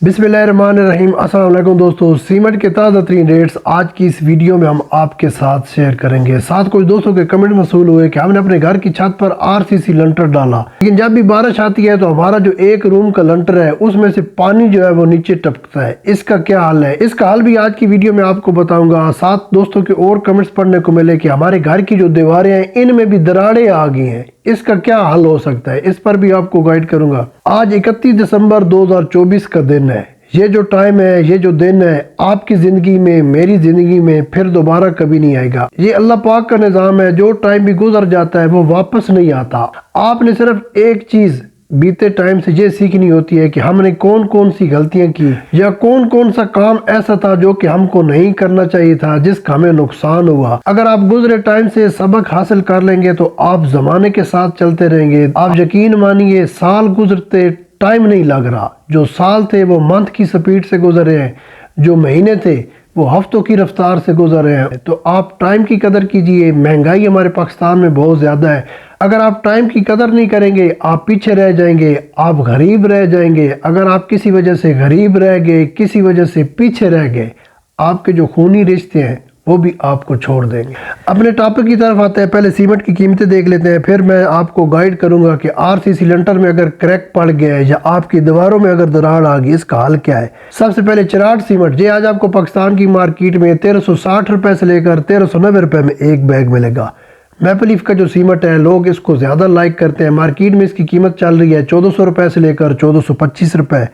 बिस्मिल्लाहिर्रहमानिर्रहीम। अस्सलाम वालेकुम दोस्तों, सीमेंट के ताज़ा तरीन रेट्स आज की इस वीडियो में हम आपके साथ शेयर करेंगे। साथ कुछ दोस्तों के कमेंट मसूल हुए कि हमने अपने घर की छत पर आरसीसी लंटर डाला, लेकिन जब भी बारिश आती है तो हमारा जो एक रूम का लंटर है उसमें से पानी जो है वो नीचे टपकता है। इसका क्या हल है? इसका हल भी आज की वीडियो में आपको बताऊंगा। साथ दोस्तों के और कमेंट्स पढ़ने को मिले कि हमारे घर की जो दीवारें हैं इनमें भी दरारें आ गई हैं, इसका क्या हल हो सकता है, इस पर भी आपको गाइड करूंगा। आज 31 दिसंबर 2024 का दिन है। ये जो टाइम है, ये जो दिन है, आपकी जिंदगी में, मेरी जिंदगी में फिर दोबारा कभी नहीं आएगा। ये अल्लाह पाक का निजाम है। जो टाइम भी गुजर जाता है वो वापस नहीं आता। आपने सिर्फ एक चीज बीते टाइम से ये सीखनी होती है कि हमने कौन कौन सी गलतियां की या कौन कौन सा काम ऐसा था जो कि हमको नहीं करना चाहिए था, जिसका हमें नुकसान हुआ। अगर आप गुजरे टाइम से सबक हासिल कर लेंगे तो आप जमाने के साथ चलते रहेंगे। आप यकीन मानिए, साल गुजरते टाइम नहीं लग रहा। जो साल थे वो मंथ की स्पीड से गुजर रहे हैं, जो महीने थे वो हफ्तों की रफ्तार से गुजर रहे हैं। तो आप टाइम की कदर कीजिए। महंगाई हमारे पाकिस्तान में बहुत ज़्यादा है। अगर आप टाइम की कदर नहीं करेंगे आप पीछे रह जाएंगे, आप गरीब रह जाएंगे। अगर आप किसी वजह से गरीब रह गए, किसी वजह से पीछे रह गए, आपके जो खूनी रिश्ते हैं वो भी आपको छोड़ देंगे। अपने टॉपिक की तरफ आते हैं। पहले सीमेंट की कीमतें देख लेते हैं, फिर मैं आपको गाइड करूंगा कि आरसीसी लिंटर में अगर क्रैक पड़ गया है या आपकी दीवारों में अगर दरार आ गई, इसका हल क्या है। सबसे पहले चिराट सीमेंट, ये आज आपको पाकिस्तान की मार्केट में 1360 रुपए से लेकर 1390 रुपए में एक बैग मिलेगा। मैपल लीफ का जो सीमेंट है, लोग इसको ज़्यादा लाइक करते हैं। मार्केट में इसकी कीमत चल रही है 1400 रुपए से लेकर 1425 रुपए।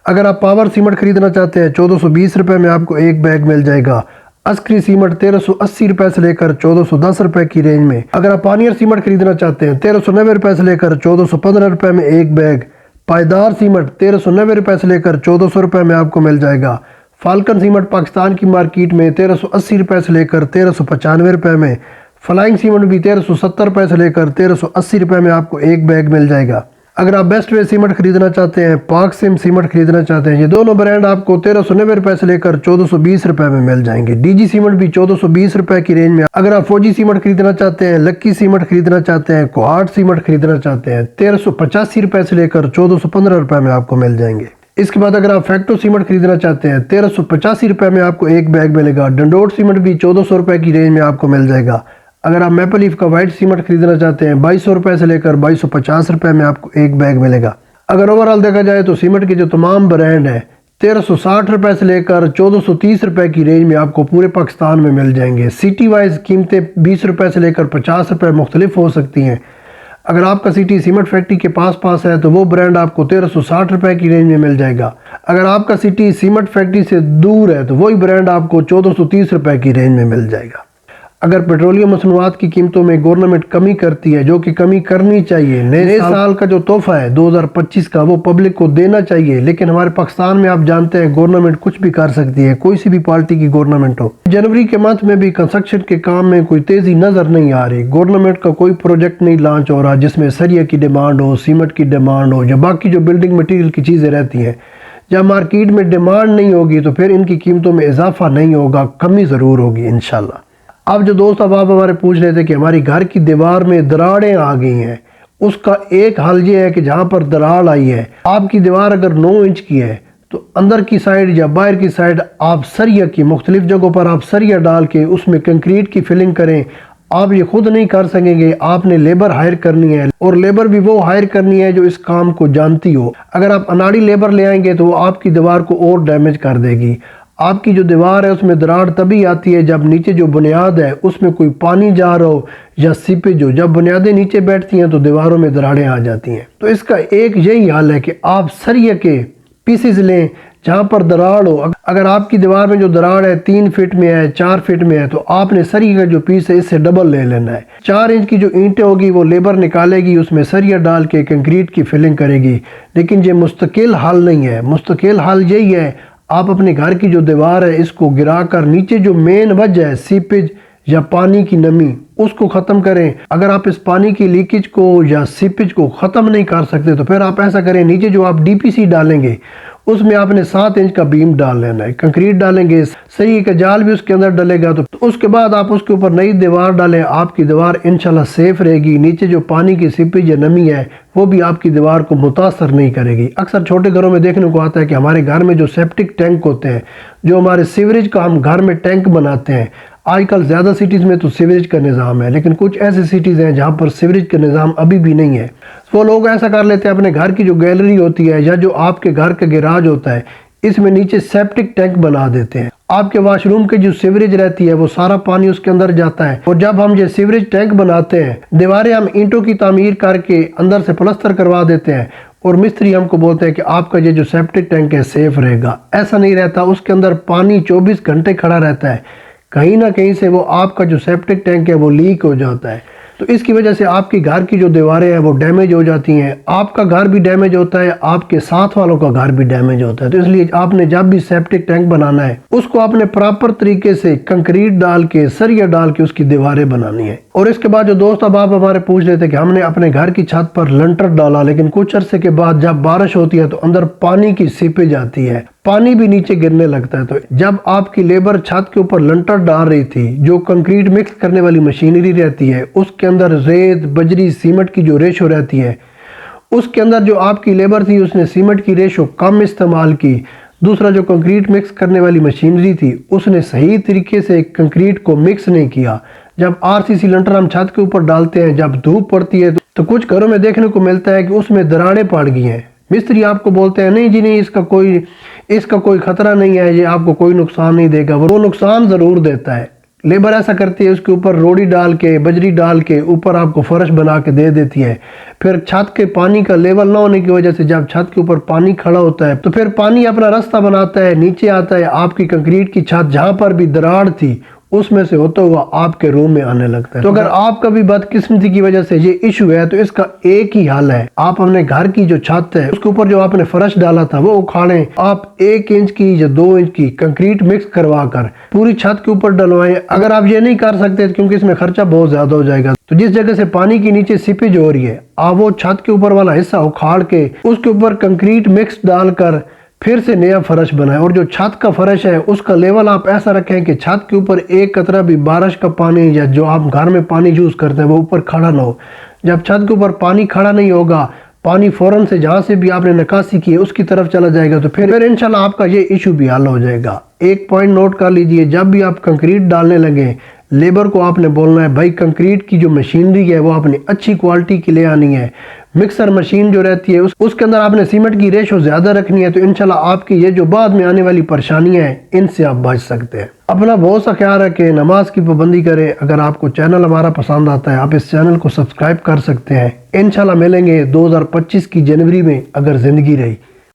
अगर आप पावर सीमेंट खरीदना चाहते हैं 1420 रुपए में आपको एक बैग मिल जाएगा। अस्क्री सीमेंट 1380 रुपए से लेकर 1410 रुपए की रेंज में। अगर आप पानियर सीमेंट खरीदना चाहते हैं 1390 रुपए से लेकर 1415 रुपए में एक बैग। पायदार सीमेंट 1390 रुपए से लेकर 1400 रुपए में आपको मिल जाएगा। फाल्कन सीमेंट पाकिस्तान की मार्केट में 1380 रुपए से लेकर 1395 रुपए में। फ्लाइंग सीमेंट भी 1370 रुपए से लेकर 1380 रुपए में आपको एक बैग मिल जाएगा। अगर आप बेस्ट वे सीमेंट खरीदना चाहते हैं, पाक सिम सीमेंट खरीदना चाहते हैं, ये दोनों ब्रांड आपको 1390 रुपए से लेकर 1420 रुपए में मिल जाएंगे। डीजी सीमेंट भी 1420 रुपए की रेंज में। अगर आप फौजी सीमेंट खरीदना चाहते हैं, लक्की सीमेंट खरीदना चाहते हैं, कोहाट सीमेंट खरीदना चाहते हैं, 1385 रुपए से लेकर 1415 रुपए में आपको मिल जाएंगे। इसके बाद अगर आप फैक्टो सीमेंट खरीदना चाहते हैं 1385 रुपए में आपको एक बैग मिलेगा। डंडोट सीमेंट भी 1400 रुपए की रेंज में आपको मिल जाएगा। अगर आप मैपल लीफ का वाइट सीमेंट खरीदना चाहते हैं 2200 रुपए से लेकर 2250 रुपए में आपको एक बैग मिलेगा। अगर ओवरऑल देखा जाए तो सीमेंट के जो तमाम ब्रांड हैं 1360 रुपए से लेकर 1430 रुपए की रेंज में आपको पूरे पाकिस्तान में मिल जाएंगे। सिटी वाइज कीमतें 20 रुपए से लेकर 50 रुपए मुख्तलिफ हो सकती हैं। अगर आपका सिटी सीमेंट फैक्ट्री के पास है तो वो ब्रांड आपको 1360 रुपए की रेंज में मिल जाएगा। अगर आपका सिटी सीमेंट फैक्ट्री से दूर है तो वही ब्रांड आपको 1430 रुपए की रेंज में मिल जाएगा। अगर पेट्रोलियम मसनूआत की कीमतों में गवर्नमेंट कमी करती है, जो कि कमी करनी चाहिए, नए साल का जो तोहफा है 2025 का, वो पब्लिक को देना चाहिए। लेकिन हमारे पाकिस्तान में आप जानते हैं गवर्नमेंट कुछ भी कर सकती है, कोई सी भी पार्टी की गवर्नमेंट हो। जनवरी के मंथ में भी कंस्ट्रक्शन के काम में कोई तेजी नजर नहीं आ रही। गवर्नमेंट का कोई प्रोजेक्ट नहीं लॉन्च हो रहा जिसमें सरिया की डिमांड हो, सीमेंट की डिमांड हो, या बाकी जो बिल्डिंग मटीरियल की चीजें रहती हैं। जब मार्केट में डिमांड नहीं होगी तो फिर इनकी कीमतों में इजाफा नहीं होगा, कमी जरूर होगी इंशाल्लाह। अब जो दोस्त अब आप हमारे पूछ रहे थे कि हमारी घर की दीवार में दरारें आ गई हैं, उसका एक हल ये है कि जहाँ पर दरार आई है, आपकी दीवार अगर 9 इंच की है तो अंदर की साइड या बाहर की साइड आप सरिया की मुख्तलिफ जगहों पर आप सरिया डाल के उसमें कंक्रीट की फिलिंग करें। आप ये खुद नहीं कर सकेंगे, आपने लेबर हायर करनी है, और लेबर भी वो हायर करनी है जो इस काम को जानती हो। अगर आप अनाड़ी लेबर ले आएंगे तो वो आपकी दीवार को और डैमेज कर देगी। आपकी जो दीवार है उसमें दरार तभी आती है जब नीचे जो बुनियाद है उसमें कोई पानी जा रहा हो या सीपेज हो। जब बुनियादें नीचे बैठती हैं तो दीवारों में दरारें आ जाती हैं। तो इसका एक यही हाल है कि आप सरिया के पीसेज लें जहाँ पर दरार हो। अगर आपकी दीवार में जो दरार है 3 फीट में है, 4 फीट में है, तो आपने सरिया का जो पीस है इससे डबल ले लेना है। 4 इंच की जो ईंटें होगी वो लेबर निकालेगी, उसमें सरिया डाल के कंक्रीट की फिलिंग करेगी। लेकिन ये मुस्तकिल हल नहीं है। मुस्तकिल हल यही है, आप अपने घर की जो दीवार है इसको गिराकर नीचे जो मेन वजह है सीपेज या पानी की नमी, उसको ख़त्म करें। अगर आप इस पानी की लीकेज को या सीपेज को ख़त्म नहीं कर सकते तो फिर आप ऐसा करें, नीचे जो आप डीपीसी डालेंगे उसमें आपने 7 इंच का बीम डाल लेना है, कंक्रीट डालेंगे, सही का जाल भी उसके अंदर डलेगा। तो उसके बाद आप उसके ऊपर नई दीवार डालें, आपकी दीवार इंशाल्लाह सेफ रहेगी। नीचे जो पानी की सीपेज या नमी है वो भी आपकी दीवार को मुतासर नहीं करेगी। अक्सर छोटे घरों में देखने को आता है कि हमारे घर में जो सेप्टिक टैंक होते हैं, जो हमारे सीवरेज का हम घर में टैंक बनाते हैं, आजकल ज़्यादा सिटीज़ में तो सीवरेज का निज़ाम है, लेकिन कुछ ऐसी सिटीज़ हैं जहाँ पर सीवरेज का निज़ाम अभी भी नहीं है। वो लोग ऐसा कर लेते हैं, अपने घर की जो गैलरी होती है या जो आपके घर का गैराज होता है, इसमें नीचे सेप्टिक टैंक बना देते हैं। आपके वॉशरूम की जो सीवरेज रहती है वो सारा पानी उसके अंदर जाता है। और जब हम ये सीवरेज टैंक बनाते हैं, दीवारें हम ईंटों की तामीर करके अंदर से प्लास्टर करवा देते हैं और मिस्त्री हमको बोलते हैं कि आपका ये जो सेप्टिक टैंक है सेफ रहेगा। ऐसा नहीं रहता, उसके अंदर पानी 24 घंटे खड़ा रहता है। कहीं ना कहीं से वो आपका जो सेप्टिक टैंक है वो लीक हो जाता है। तो इसकी वजह से आपकी घर की जो दीवारें हैं वो डैमेज हो जाती हैं, आपका घर भी डैमेज होता है, आपके साथ वालों का घर भी डैमेज होता है। तो इसलिए आपने जब भी सेप्टिक टैंक बनाना है, उसको आपने प्रॉपर तरीके से कंक्रीट डाल के, सरिया डाल के उसकी दीवारें बनानी है। और इसके बाद जो दोस्त अब आप हमारे पूछ रहे थे कि हमने अपने घर की छत पर लंटर डाला, लेकिन कुछ अरसे के बाद जब बारिश होती है तो अंदर पानी की सीपेज आती है, पानी भी नीचे गिरने लगता है। तो जब आपकी लेबर छत के ऊपर लंटर डाल रही थी, जो कंक्रीट मिक्स करने वाली मशीनरी रहती है, उसके अंदर रेत, बजरी, सीमेंट की जो रेशो रहती है, उसके अंदर जो आपकी लेबर थी उसने सीमेंट की रेशो कम इस्तेमाल की। दूसरा, जो कंक्रीट मिक्स करने वाली मशीनरी थी उसने सही तरीके से कंक्रीट को मिक्स नहीं किया। जब आरसीसी लंटर हम छत के ऊपर डालते हैं, जब धूप पड़ती है तो कुछ घरों में देखने को मिलता है कि उसमें दरारें पड़ गई हैं। मिस्त्री आपको बोलते हैं नहीं जी नहीं, इसका कोई खतरा नहीं है, ये आपको कोई नुकसान नहीं देगा। वो नुकसान ज़रूर देता है। लेबर ऐसा करती है, उसके ऊपर रोड़ी डाल के, बजरी डाल के ऊपर आपको फर्श बना के दे देती है। फिर छत के पानी का लेवल ना होने की वजह से जब छत के ऊपर पानी खड़ा होता है तो फिर पानी अपना रास्ता बनाता है, नीचे आता है। आपकी कंक्रीट की छत जहाँ पर भी दरार थी उसमें से होता हुआ आपके रूम में आने लगता है। तो अगर आपका भी बदकिस्मती की वजह से ये इशू है तो इसका एक ही हल है, आप अपने घर की जो छत है उसके ऊपर जो आपने फर्श डाला था वो उखाड़ें। आप 1 इंच की या 2 इंच की कंक्रीट मिक्स करवा कर पूरी छत के ऊपर डलवाएं। अगर आप ये नहीं कर सकते क्योंकि इसमें खर्चा बहुत ज्यादा हो जाएगा, तो जिस जगह से पानी के नीचे सीपेज हो रही है, आप वो छत के ऊपर वाला हिस्सा उखाड़ के उसके ऊपर कंक्रीट मिक्स डालकर फिर से नया फर्श बनाएं। और जो छत का फर्श है उसका लेवल आप ऐसा रखें कि छत के ऊपर एक कतरा भी बारिश का पानी या जो आप घर में पानी यूज करते हैं वो ऊपर खड़ा ना हो। जब छत के ऊपर पानी खड़ा नहीं होगा, पानी फौरन से जहाँ से भी आपने निकासी की है उसकी तरफ चला जाएगा, तो फिर इंशाल्लाह आपका ये इशू भी हल हो जाएगा। एक पॉइंट नोट कर लीजिए, जब भी आप कंक्रीट डालने लगे, लेबर को आपने बोलना है भाई कंक्रीट की जो मशीनरी है वो आपने अच्छी क्वालिटी की ले आनी है। मिक्सर मशीन जो रहती है उसके अंदर आपने सीमेंट की रेशो ज्यादा रखनी है, तो इंशाल्लाह आपकी ये जो बाद में आने वाली परेशानियां हैं इनसे आप बच सकते हैं। अपना बहुत सा ख्याल रखें, नमाज की पाबंदी करें। अगर आपको चैनल हमारा पसंद आता है आप इस चैनल को सब्सक्राइब कर सकते हैं। इंशाल्लाह मिलेंगे 2025 की जनवरी में अगर जिंदगी रही।